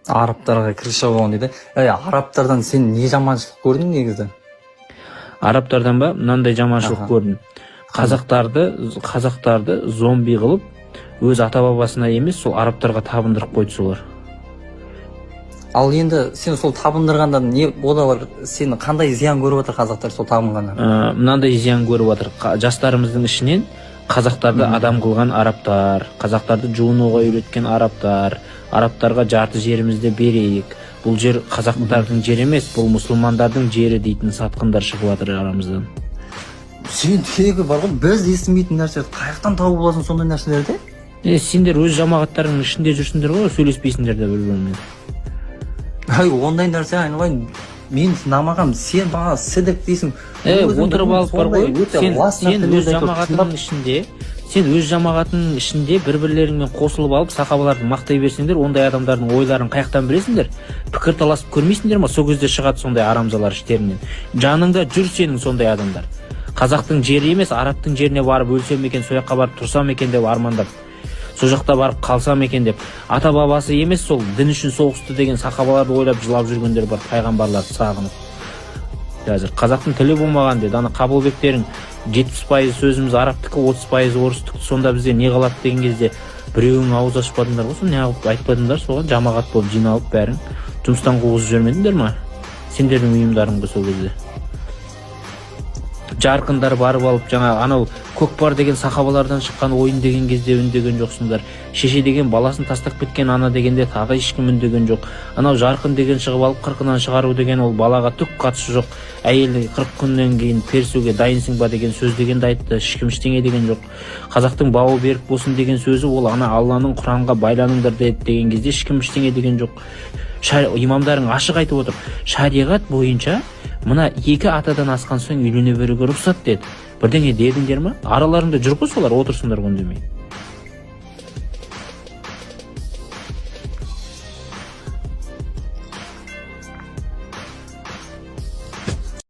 Арабтарға кіріше болған дейді. Арабтардан сен не жаманшылық көрдің негізі? Арабтардан ба? Мынандай жаманшылық көрдім. Қазақтарды зомби қылып, өз ата бабасына емес, сол арабтарға табындырып қойды солар. Ал енді сен сол табындырғанда не бодалар, сен қандай зиян көріп отыр қазақтар сол табынғаннан? Мынандай зиян көріп отыр. Жастарымыздың ішінен қазақтарды адам қылған арабтар, қазақтарды жуынуға үйреткен арабтар, арабтарға жарты жерімізді берейік. Бұл жер қазақтардың жері емес, бұл мұсылмандардың жері дейтін сатқындар шығып жатыр арамыздан. Сен тегі бар ғой, біз естімейтін нәрселерді қаяқтан тауып аласың сондай нәрселерді? Сендер өз жамағаттарыңның ішінде жүрсіңдер ғой, сөйлеспейсіңдер де бір-бірімен. Ондай нәрсе айналайын, мен намағам, сен баға сідік дейсің. Отырып алып бар ғой, сен өз жамағатының ішінде бір-бірлеріңмен қосылып алып сахабаларды мақтай берсеңдер, ондай адамдардың ойларын қаяқтан білесіңдер? Пікір таласып көрмейсіңдер ма? Сол кезде шығады сондай арамзалар іштерінен. Жаныңда жүр сенің сондай адамдар. Қазақтың жері емес, арабтың жеріне барып өлсем екен, сол жаққа барып тұрсам екен деп армандап, сол жақта барып қалсам екен деп, ата бабасы емес, сол дін үшін соғысты деген сахабаларды ойлап жылап жүргендер бар, пайғамбарларды сағынып. Қазір қазақтың тілі болмаған деді, ана Қабылбектерің 70% сөзіміз арабтікі, 30% орыстікі, сонда бізде не қалады деген кезде біреуің ауыз ашпадыңдар ғой, сол не қылып айтпадыңдар, соған жамағат болып жиналып бәрің жұмыстан қуғызып жібермедіңдер ма? Сендердің ұйымдарың ғой сол кезде. Жарқындар барып алып, жаңа анау көкпар деген сахабалардан шыққан ойын деген кезде үндеген жоқсыңдар. Шеше деген баласын тастап кеткен ана дегенде тағы ешкім үндеген жоқ. Анау жарқын деген шығып алып қырқынан шығару деген ол балаға түк қатысы жоқ. Әйелі 40 күннен кейін персуге дайынсың ба деген сөз дегенді айтты, ешкім ештеңе деген жоқ. Қазақтың бауы берік болсын деген сөзі ол ана Алланың Құранға байланыңдар деген кезде ешкім ештеңе деген жоқ. Имамдарың ашық айтып отыр, шариғат бойынша мына екі атадан асқан соң үйлене беруге рұқсат деді. Бірдеңе дедіңдер ма? Араларында жүр ғой солар, отырсыңдар ғой үндемей.